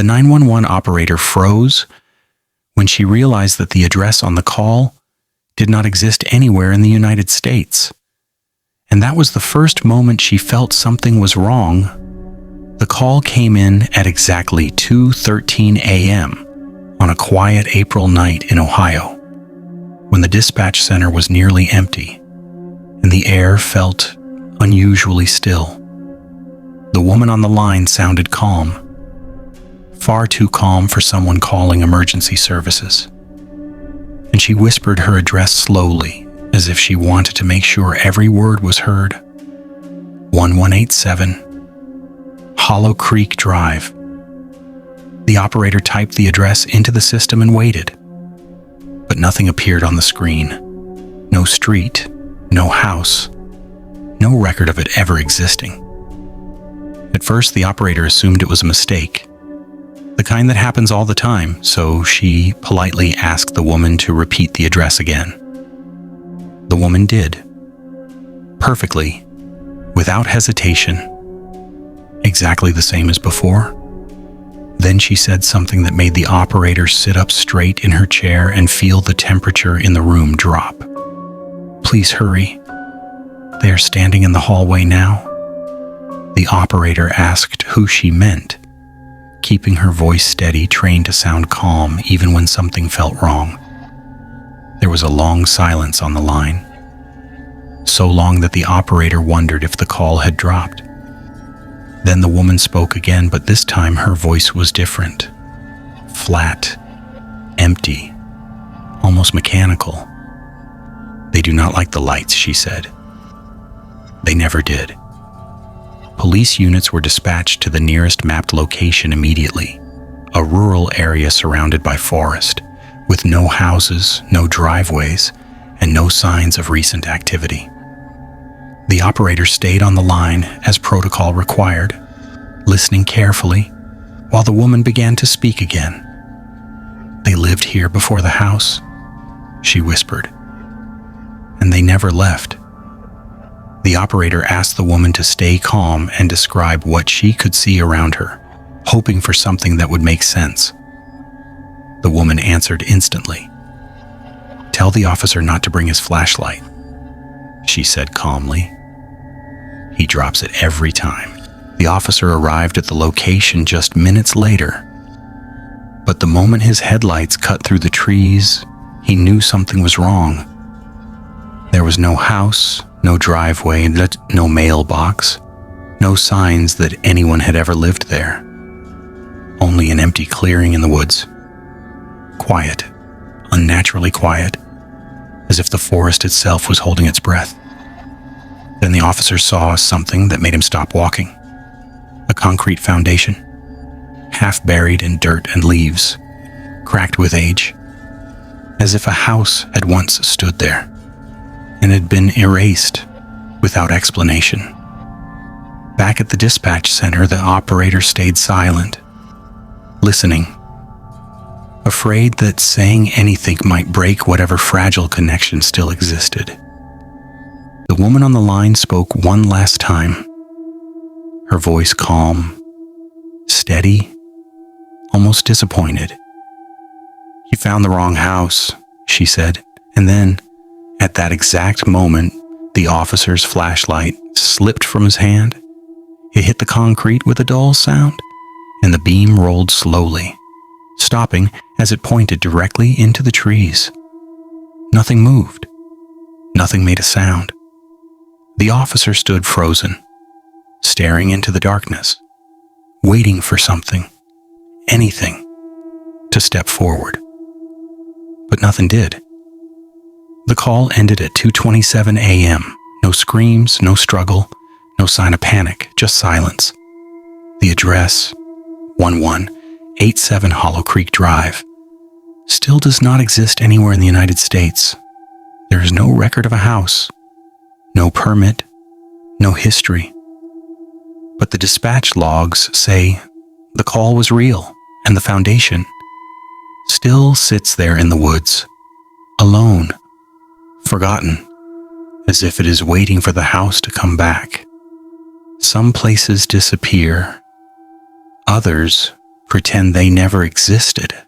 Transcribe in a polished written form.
The 911 operator froze when she realized that the address on the call did not exist anywhere in the United States. And that was the first moment she felt something was wrong. The call came in at exactly 2:13 a.m. on a quiet April night in Ohio, when the dispatch center was nearly empty and the air felt unusually still. The woman on the line sounded calm, far too calm for someone calling emergency services. And she whispered her address slowly, as if she wanted to make sure every word was heard. 1187 Hollow Creek Drive. The operator typed the address into the system and waited. But nothing appeared on the screen. No street, no house, no record of it ever existing. At first, the operator assumed it was a mistake, the kind that happens all the time, so she politely asked the woman to repeat the address again. The woman did, perfectly, without hesitation, exactly the same as before. Then she said something that made the operator sit up straight in her chair and feel the temperature in the room drop. "Please hurry. They are standing in the hallway now." The operator asked who she meant, keeping her voice steady, trained to sound calm even when something felt wrong. There was a long silence on the line, so long that the operator wondered if the call had dropped. Then the woman spoke again, but this time her voice was different. Flat, empty, almost mechanical. "They do not like the lights," she said. They never did. Police units were dispatched to the nearest mapped location immediately, a rural area surrounded by forest, with no houses, no driveways, and no signs of recent activity. The operator stayed on the line as protocol required, listening carefully while the woman began to speak again. "They lived here before the house," she whispered, "and they never left." The operator asked the woman to stay calm and describe what she could see around her, hoping for something that would make sense. The woman answered instantly. "Tell the officer not to bring his flashlight," she said calmly. "He drops it every time." The officer arrived at the location just minutes later, but the moment his headlights cut through the trees, he knew something was wrong. There was no house, no driveway, no mailbox, no signs that anyone had ever lived there. Only an empty clearing in the woods. Quiet, unnaturally quiet, as if the forest itself was holding its breath. Then the officer saw something that made him stop walking. A concrete foundation, half buried in dirt and leaves, cracked with age, as if a house had once stood there and had been erased without explanation. Back at the dispatch center, the operator stayed silent, listening, afraid that saying anything might break whatever fragile connection still existed. The woman on the line spoke one last time, her voice calm, steady, almost disappointed. "You found the wrong house," she said, and then, at that exact moment, the officer's flashlight slipped from his hand. It hit the concrete with a dull sound, and the beam rolled slowly, stopping as it pointed directly into the trees. Nothing moved. Nothing made a sound. The officer stood frozen, staring into the darkness, waiting for something, anything, to step forward. But nothing did. The call ended at 2:27 a.m. No screams, no struggle, no sign of panic, just silence. The address, 1187 Hollow Creek Drive, still does not exist anywhere in the United States. There is no record of a house, no permit, no history. But the dispatch logs say the call was real, and the foundation still sits there in the woods, alone, forgotten, as if it is waiting for the house to come back. Some places disappear, others Pretend they never existed.